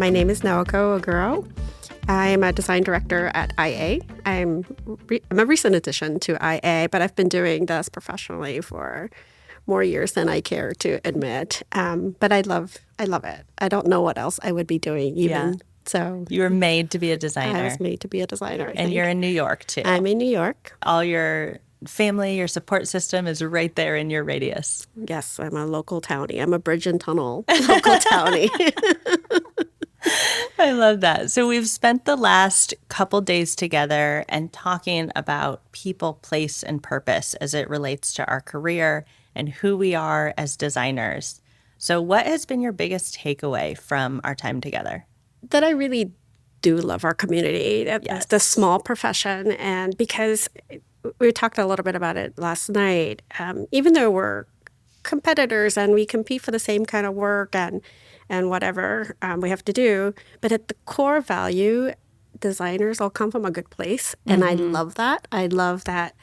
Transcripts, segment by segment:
My name is Naoko Oguro. I'm a design director at IA. I'm a recent addition to IA, but I've been doing this professionally for more years than I care to admit. But I love it. I don't know what else I would be doing even. Yeah. So You were made to be a designer. I was made to be a designer, I And think. you're in New York, too. I'm in New York. All your family, your support system is right there in your radius. Yes, I'm a local townie. I'm a bridge and tunnel local townie. I love that. So we've spent the last couple days together and talking about people, place, and purpose as it relates to our career and who we are as designers. So what has been your biggest takeaway from our time together? That I really do love our community, Yes. the small profession. And because we talked a little bit about it last night, even though we're competitors and we compete for the same kind of work and whatever we have to do, but at the core value, designers all come from a good place. And I love that. I love that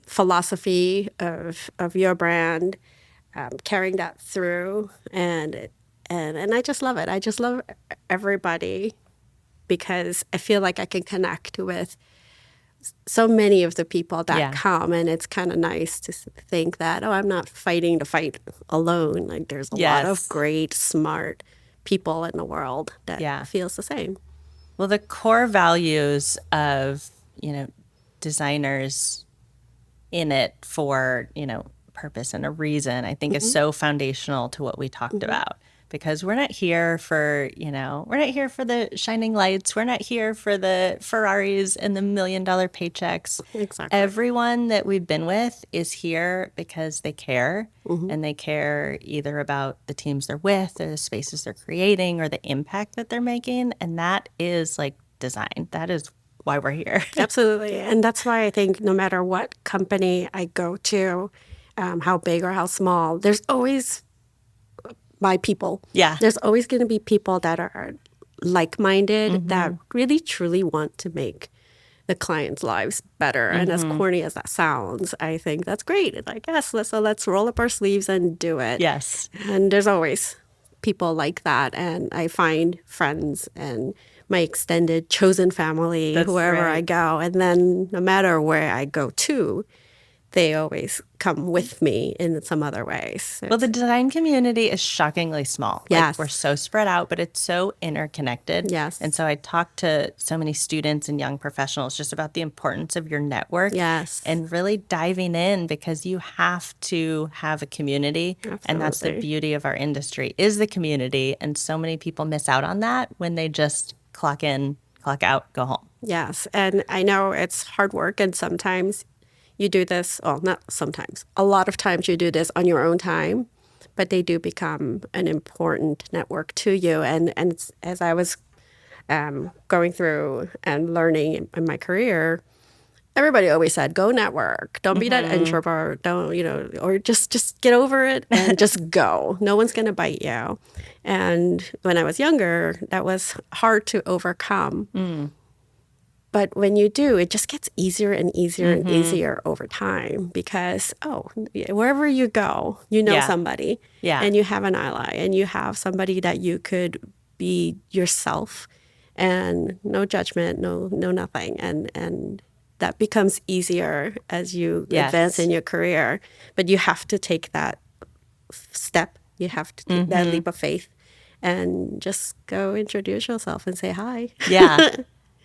philosophy of your brand, carrying that through. And I just love it. I just love everybody because I feel like I can connect with so many of the people that come, and it's kind of nice to think that, I'm not fighting to fight alone. Like there's a lot of great, smart people in the world that feels the same. Well, the core values of, designers in it for, purpose and a reason, I think is so foundational to what we talked about. Because we're not here for, we're not here for the shining lights. We're not here for the Ferraris and the $1 million paychecks. Exactly. Everyone that we've been with is here because they care. And they care either about the teams they're with or the spaces they're creating or the impact that they're making. And that is like design. That is why we're here. Absolutely. And that's why I think no matter what company I go to, how big or how small, there's always by people. Yeah. There's always going to be people that are like-minded, that really truly want to make the clients' lives better. And as corny as that sounds, I think that's great. Like, yes, let's roll up our sleeves and do it. Yes. And there's always people like that. And I find friends and my extended chosen family, wherever I go. And then no matter where I go to, they always come with me in some other ways. Well, the design community is shockingly small. Yes. Like, we're so spread out, but it's so interconnected. Yes. And so I talk to so many students and young professionals just about the importance of your network. Yes. And really diving in because you have to have a community. Absolutely. And that's the beauty of our industry is the community. And so many people miss out on that when they just clock in, clock out, go home. Yes. And I know it's hard work and sometimes you do this, well, not sometimes. A lot of times you do this on your own time, but they do become an important network to you. And as I was going through and learning in my career, everybody always said, go network. Don't be that introvert. Don't, or just get over it and just go. No one's going to bite you. And when I was younger, that was hard to overcome. But when you do, it just gets easier and easier and easier over time because, wherever you go, somebody and you have an ally and you have somebody that you could be yourself and no judgment, no nothing. And that becomes easier as you advance in your career. But you have to take that step. You have to take that leap of faith and just go introduce yourself and say hi. Yeah.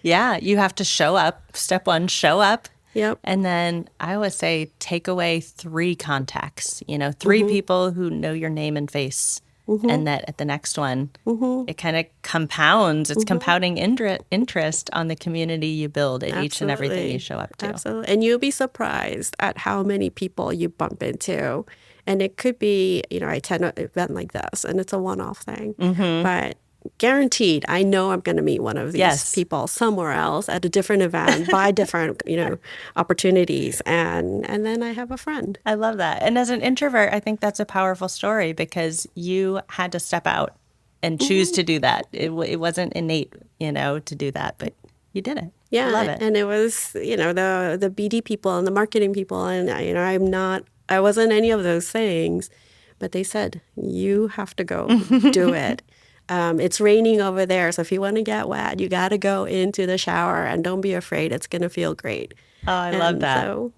Yeah, you have to show up. Step one, show up. Yep. And then I always say take away 3 contacts, 3 people who know your name and face. And that at the next one, it kind of compounds. It's compounding interest on the community you build at each and everything you show up to. Absolutely. And you'll be surprised at how many people you bump into. And it could be, I attend an event like this, and it's a one-off thing. But guaranteed, I know I'm going to meet one of these people somewhere else at a different event, by different, opportunities. And then I have a friend. I love that. And as an introvert, I think that's a powerful story because you had to step out and choose to do that. It wasn't innate, to do that, but you did it. Yeah. I love it. And it was, the BD people and the marketing people. And, I wasn't any of those things, but they said, you have to go do it. It's raining over there, so if you want to get wet, you got to go into the shower and don't be afraid. It's going to feel great. Oh, I love And that. so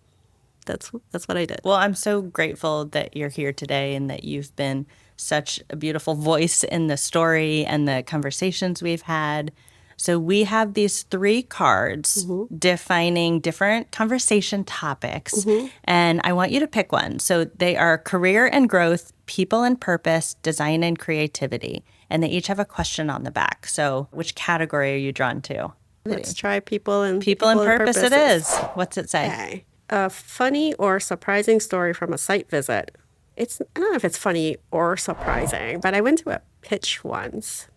that's what I did. Well, I'm so grateful that you're here today and that you've been such a beautiful voice in the story and the conversations we've had. So, we have these three cards defining different conversation topics, and I want you to pick one. So, they are career and growth, people and purpose, design and creativity, and they each have a question on the back. So, which category are you drawn to? Let's try people and People and purpose, it purposes. is. What's it say? Okay. A funny or surprising story from a site visit. I don't know if it's funny or surprising, but I went to a pitch once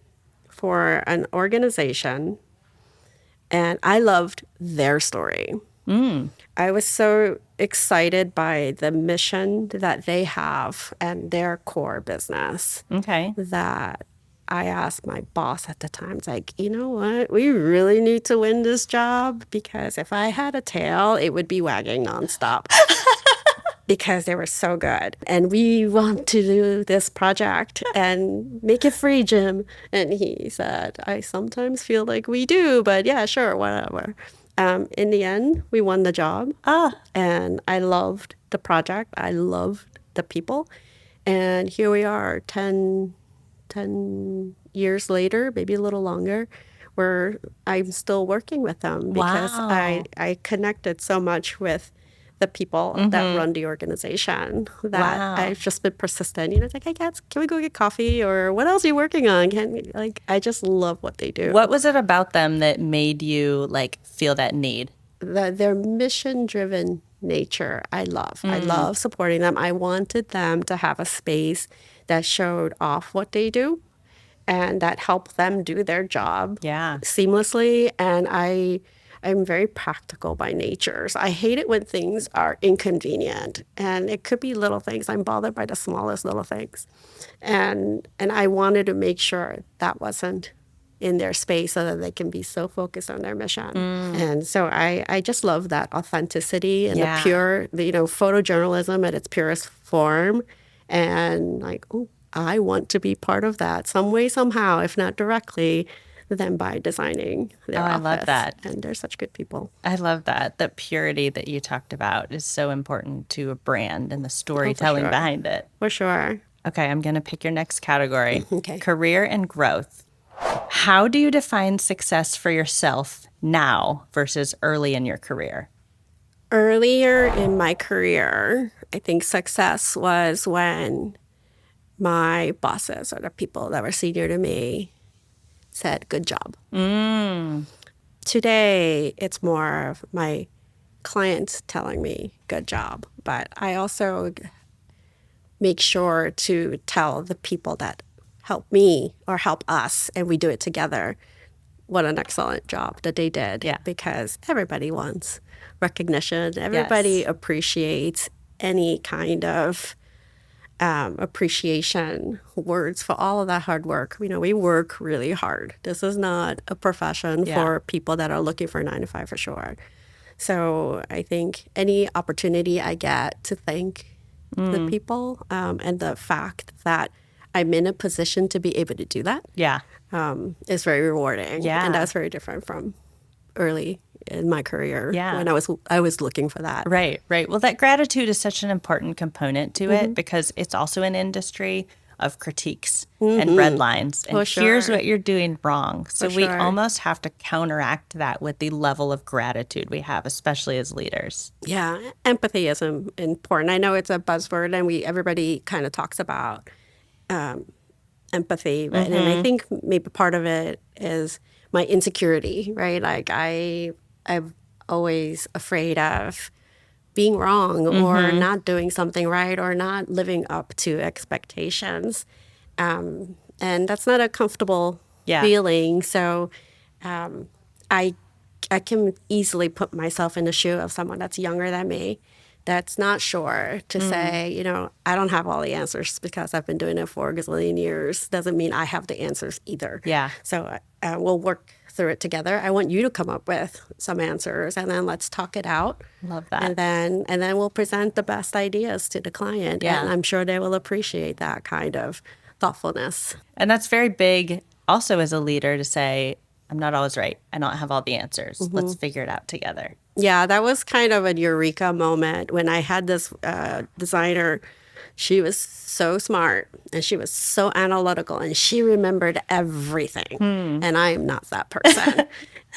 for an organization and I loved their story. I was so excited by the mission that they have and their core business Okay. that I asked my boss at the time, it's like, you know what? We really need to win this job because if I had a tail, it would be wagging nonstop because they were so good. And we want to do this project and make it free, Jim. And he said, I sometimes feel like we do, but yeah, sure, whatever. In the end, we won the job. And I loved the project. I loved the people. And here we are, 10 years later, maybe a little longer, where I'm still working with them because Wow. I connected so much with the people that run the organization that Wow. I've just been persistent. You know, it's like, hey, cats, can we go get coffee? Or what else are you working on? I just love what they do. What was it about them that made you like feel that need? Their mission-driven nature, I love. I love supporting them. I wanted them to have a space that showed off what they do and that helped them do their job Yeah. seamlessly. And I'm very practical by nature. So I hate it when things are inconvenient. And it could be little things. I'm bothered by the smallest little things. And I wanted to make sure that wasn't in their space so that they can be so focused on their mission. And so I just love that authenticity and Yeah. the pure, photojournalism at its purest form. And like, oh, I want to be part of that some way, somehow, if not directly, than by designing their I office. love that. And they're such good people. I love that. The purity that you talked about is so important to a brand and the storytelling sure. behind it. For sure. Okay, I'm going to pick your next category. Okay. Career and growth. How do you define success for yourself now versus early in your career? Earlier in my career, I think success was when my bosses or the people that were senior to me said, good job. Today, it's more of my clients telling me, good job. But I also make sure to tell the people that help me or help us, and we do it together, what an excellent job that they did. Yeah. Because everybody wants recognition. Everybody appreciates any kind of appreciation words for all of that hard work. You know, we work really hard. This is not a profession for people that are looking for a 9 to 5 for sure. So I think any opportunity I get to thank the people and the fact that I'm in a position to be able to do that Yeah. is very rewarding. Yeah. And that's very different from early in my career Yeah. when I was looking for that. Right, right. Well, that gratitude is such an important component to it because it's also an industry of critiques and red lines. And here's sure. what you're doing wrong. So we sure. almost have to counteract that with the level of gratitude we have, especially as leaders. Yeah, empathy is important. I know it's a buzzword, and everybody kind of talks about empathy, but, and I think maybe part of it is my insecurity, right? Like I'm always afraid of being wrong or not doing something right or not living up to expectations, and that's not a comfortable feeling. So I can easily put myself in the shoe of someone that's younger than me, that's not sure to say, you know, I don't have all the answers because I've been doing it for a gazillion years. Doesn't mean I have the answers either. Yeah. So we'll work through it together. I want you to come up with some answers, and then let's talk it out. Love that. And then we'll present the best ideas to the client, Yeah. and I'm sure they will appreciate that kind of thoughtfulness. And that's very big also as a leader to say, I'm not always right. I don't have all the answers. Let's figure it out together. Yeah, that was kind of a eureka moment when I had this designer. She was so smart and she was so analytical and she remembered everything. And I am not that person.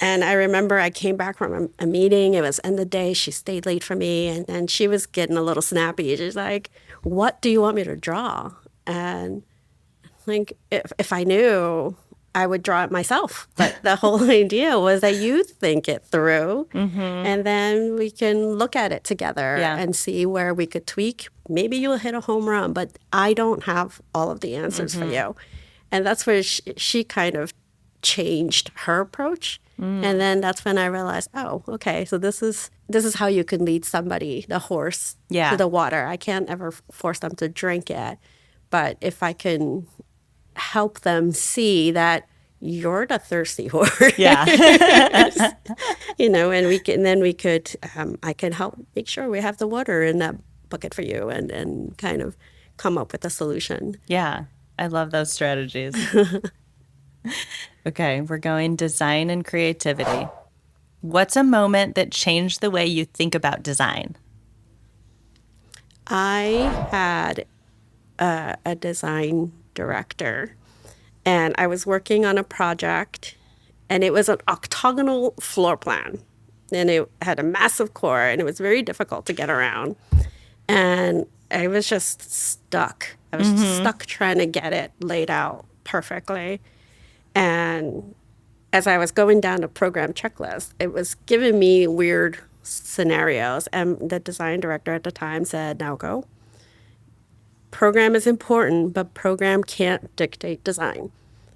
And I remember I came back from a meeting. It was end of the day. She stayed late for me and she was getting a little snappy. She's like, what do you want me to draw? And like, if I knew, I would draw it myself. But the whole idea was that you think it through and then we can look at it together and see where we could tweak. Maybe you'll hit a home run, but I don't have all of the answers for you. And that's where she kind of changed her approach. And then that's when I realized, oh, okay, so this is how you can lead somebody, the horse, to the water. I can't ever force them to drink it. But if I can help them see that you're the thirsty horse. Yeah. And we could, I can help make sure we have the water in that bucket for you and kind of come up with a solution. Yeah. I love those strategies. Okay. We're going design and creativity. What's a moment that changed the way you think about design? I had a design director and I was working on a project and it was an octagonal floor plan and it had a massive core and it was very difficult to get around. And I was just stuck. I was stuck trying to get it laid out perfectly. And as I was going down the program checklist, it was giving me weird scenarios. And the design director at the time said, Naoko, program is important, but program can't dictate design.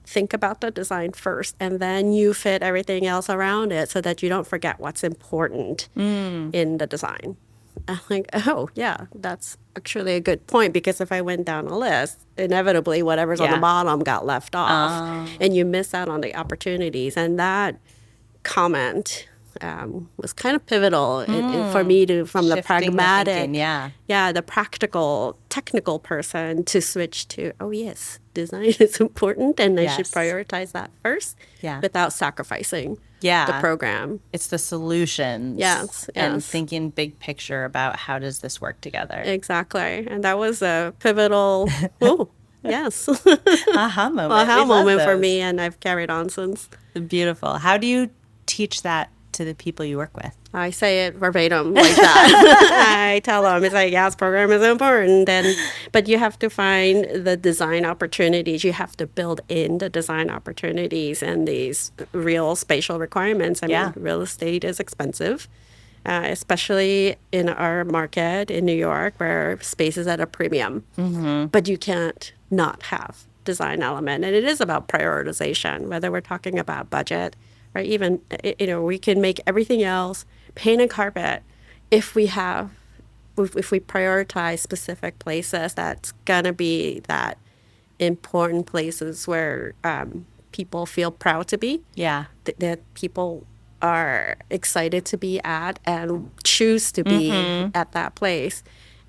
Think about the design first, and then you fit everything else around it so that you don't forget what's important in the design. I'm like, oh, yeah, that's actually a good point, because if I went down a list, inevitably whatever's on the bottom got left off, and you miss out on the opportunities. And that comment was kind of pivotal for me to, from the pragmatic, the practical, technical person to switch to, oh, yes, design is important, and I should prioritize that first without sacrificing the program. It's the solutions. Yes. And thinking big picture about how does this work together. Exactly. And that was a pivotal, aha moment for me, and I've carried on since. Beautiful. How do you teach that to the people you work with? I say it verbatim like that. I tell them, it's like, yes, program is important, but you have to find the design opportunities. You have to build in the design opportunities and these real spatial requirements. I mean, real estate is expensive, especially in our market in New York, where space is at a premium. But you can't not have design element. And it is about prioritization, whether we're talking about budget, or even, we can make everything else paint and carpet if we prioritize specific places. That's gonna be that important places where people feel proud to be. That people are excited to be at and choose to be at that place.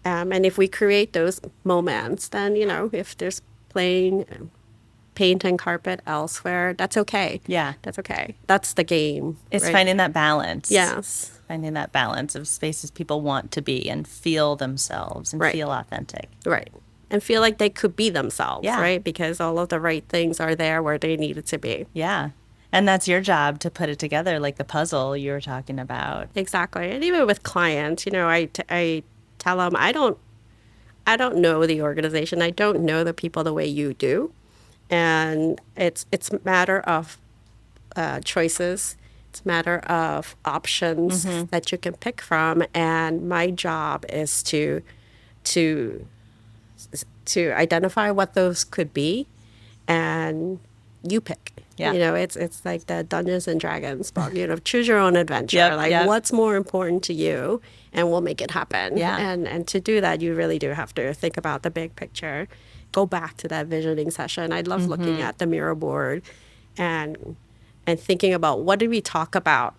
And if we create those moments, then if there's plain paint and carpet elsewhere, that's okay. That's okay. That's the game. It's finding that balance. Yes. Finding that balance of spaces people want to be and feel themselves and feel authentic. Right. And feel like they could be themselves, right? Because all of the right things are there where they needed to be. Yeah. And that's your job to put it together, like the puzzle you were talking about. Exactly. And even with clients, I tell them, I don't know the organization. I don't know the people the way you do. And it's a matter of choices. It's a matter of options that you can pick from. And my job is to identify what those could be, and you pick. It's like the Dungeons and Dragons book. Choose your own adventure. What's more important to you, and we'll make it happen. And to do that, you really do have to think about the big picture. Go back to that visioning session. I love looking at the mirror board and thinking about, what did we talk about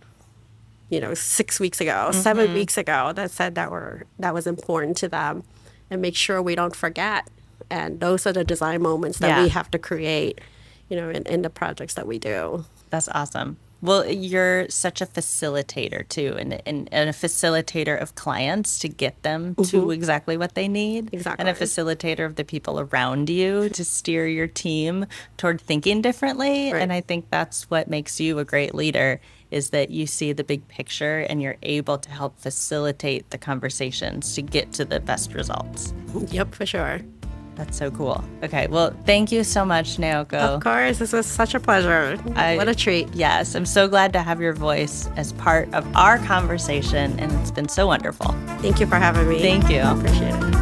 6 weeks ago, 7 weeks ago, that said that was important to them, and make sure we don't forget And those are the design moments that Yeah. we have to create, in the projects that we do. That's awesome. Well, you're such a facilitator too, and a facilitator of clients to get them to exactly what they need. Exactly. And a facilitator of the people around you to steer your team toward thinking differently. Right. And I think that's what makes you a great leader, is that you see the big picture and you're able to help facilitate the conversations to get to the best results. Yep, for sure. That's so cool. Okay, well, thank you so much, Naoko. Of course, this was such a pleasure. What a treat. Yes, I'm so glad to have your voice as part of our conversation, and it's been so wonderful. Thank you for having me. Thank you. I appreciate it.